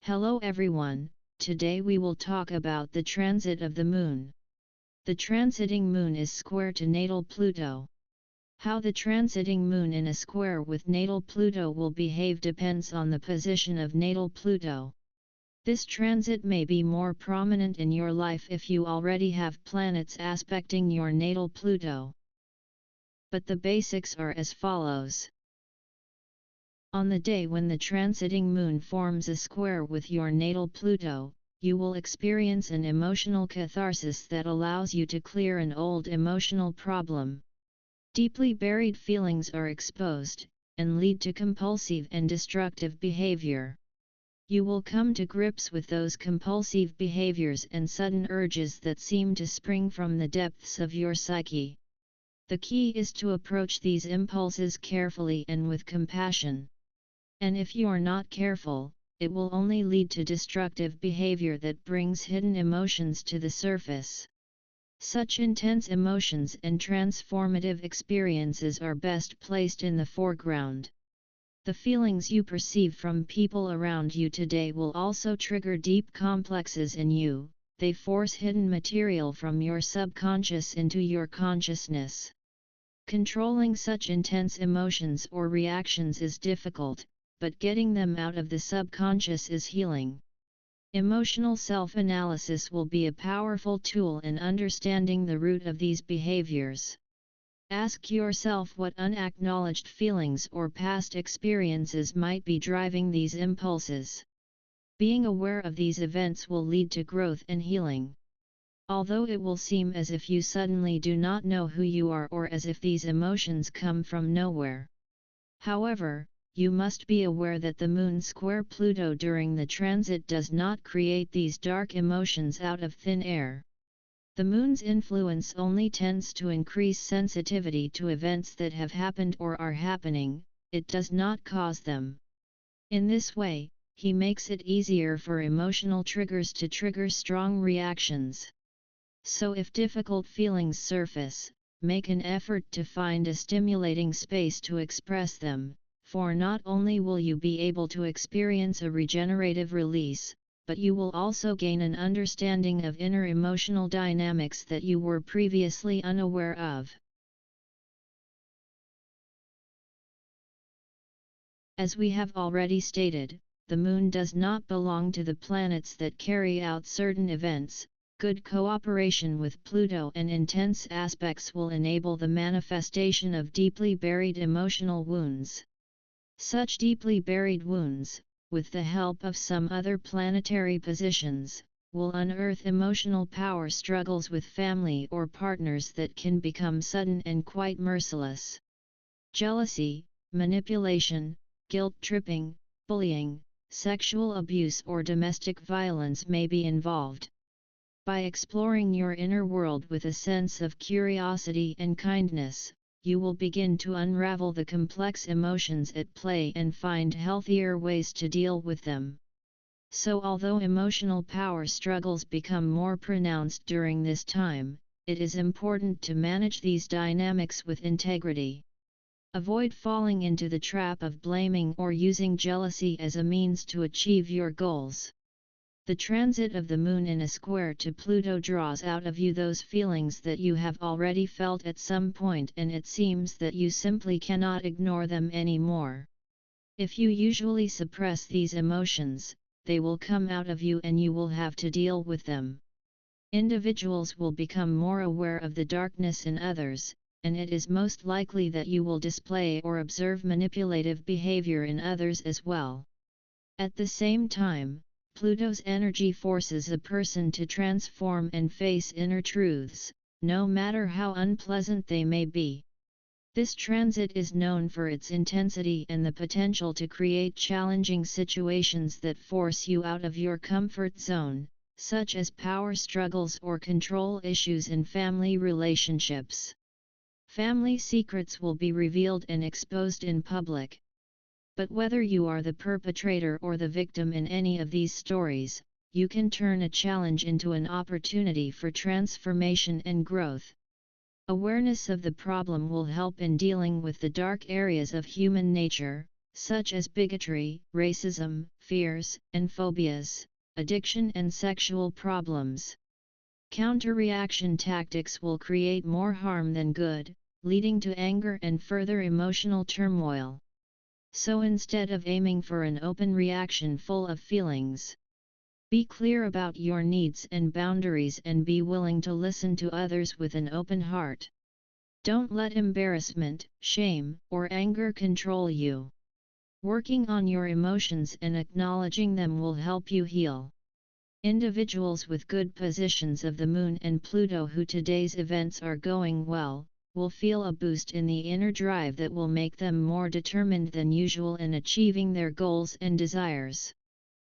Hello everyone, today we will talk about the transit of the Moon. The transiting Moon is square to natal Pluto. How the transiting Moon in a square with natal Pluto will behave depends on the position of natal Pluto. This transit may be more prominent in your life if you already have planets aspecting your natal Pluto. But the basics are as follows. On the day when the transiting Moon forms a square with your natal Pluto, you will experience an emotional catharsis that allows you to clear an old emotional problem. Deeply buried feelings are exposed, and lead to compulsive and destructive behavior. You will come to grips with those compulsive behaviors and sudden urges that seem to spring from the depths of your psyche. The key is to approach these impulses carefully and with compassion. And if you are not careful, it will only lead to destructive behavior that brings hidden emotions to the surface. Such intense emotions and transformative experiences are best placed in the foreground. The feelings you perceive from people around you today will also trigger deep complexes in you. They force hidden material from your subconscious into your consciousness. Controlling such intense emotions or reactions is difficult, but getting them out of the subconscious is healing. Emotional self-analysis will be a powerful tool in understanding the root of these behaviors. Ask yourself what unacknowledged feelings or past experiences might be driving these impulses. Being aware of these events will lead to growth and healing. Although it will seem as if you suddenly do not know who you are or as if these emotions come from nowhere. However, you must be aware that the Moon square Pluto during the transit does not create these dark emotions out of thin air. The Moon's influence only tends to increase sensitivity to events that have happened or are happening, it does not cause them. In this way, he makes it easier for emotional triggers to trigger strong reactions. So if difficult feelings surface, make an effort to find a stimulating space to express them. For not only will you be able to experience a regenerative release, but you will also gain an understanding of inner emotional dynamics that you were previously unaware of. As we have already stated, the Moon does not belong to the planets that carry out certain events. Good cooperation with Pluto and intense aspects will enable the manifestation of deeply buried emotional wounds. Such deeply buried wounds, with the help of some other planetary positions, will unearth emotional power struggles with family or partners that can become sudden and quite merciless. Jealousy, manipulation, guilt-tripping, bullying, sexual abuse or domestic violence may be involved. By exploring your inner world with a sense of curiosity and kindness, you will begin to unravel the complex emotions at play and find healthier ways to deal with them. So although emotional power struggles become more pronounced during this time, it is important to manage these dynamics with integrity. Avoid falling into the trap of blaming or using jealousy as a means to achieve your goals. The transit of the Moon in a square to Pluto draws out of you those feelings that you have already felt at some point, and it seems that you simply cannot ignore them anymore. If you usually suppress these emotions, they will come out of you and you will have to deal with them. Individuals will become more aware of the darkness in others, and it is most likely that you will display or observe manipulative behavior in others as well. At the same time, Pluto's energy forces a person to transform and face inner truths, no matter how unpleasant they may be. This transit is known for its intensity and the potential to create challenging situations that force you out of your comfort zone, such as power struggles or control issues in family relationships. Family secrets will be revealed and exposed in public. But whether you are the perpetrator or the victim in any of these stories, you can turn a challenge into an opportunity for transformation and growth. Awareness of the problem will help in dealing with the dark areas of human nature, such as bigotry, racism, fears and phobias, addiction and sexual problems. Counter-reaction tactics will create more harm than good, leading to anger and further emotional turmoil. So instead of aiming for an open reaction full of feelings, be clear about your needs and boundaries and be willing to listen to others with an open heart. Don't let embarrassment, shame, or anger control you. Working on your emotions and acknowledging them will help you heal. Individuals with good positions of the Moon and Pluto who today's events are going well, will feel a boost in the inner drive that will make them more determined than usual in achieving their goals and desires.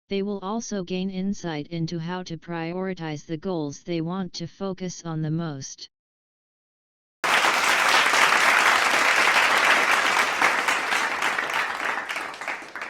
They will also gain insight into how to prioritize the goals they want to focus on the most.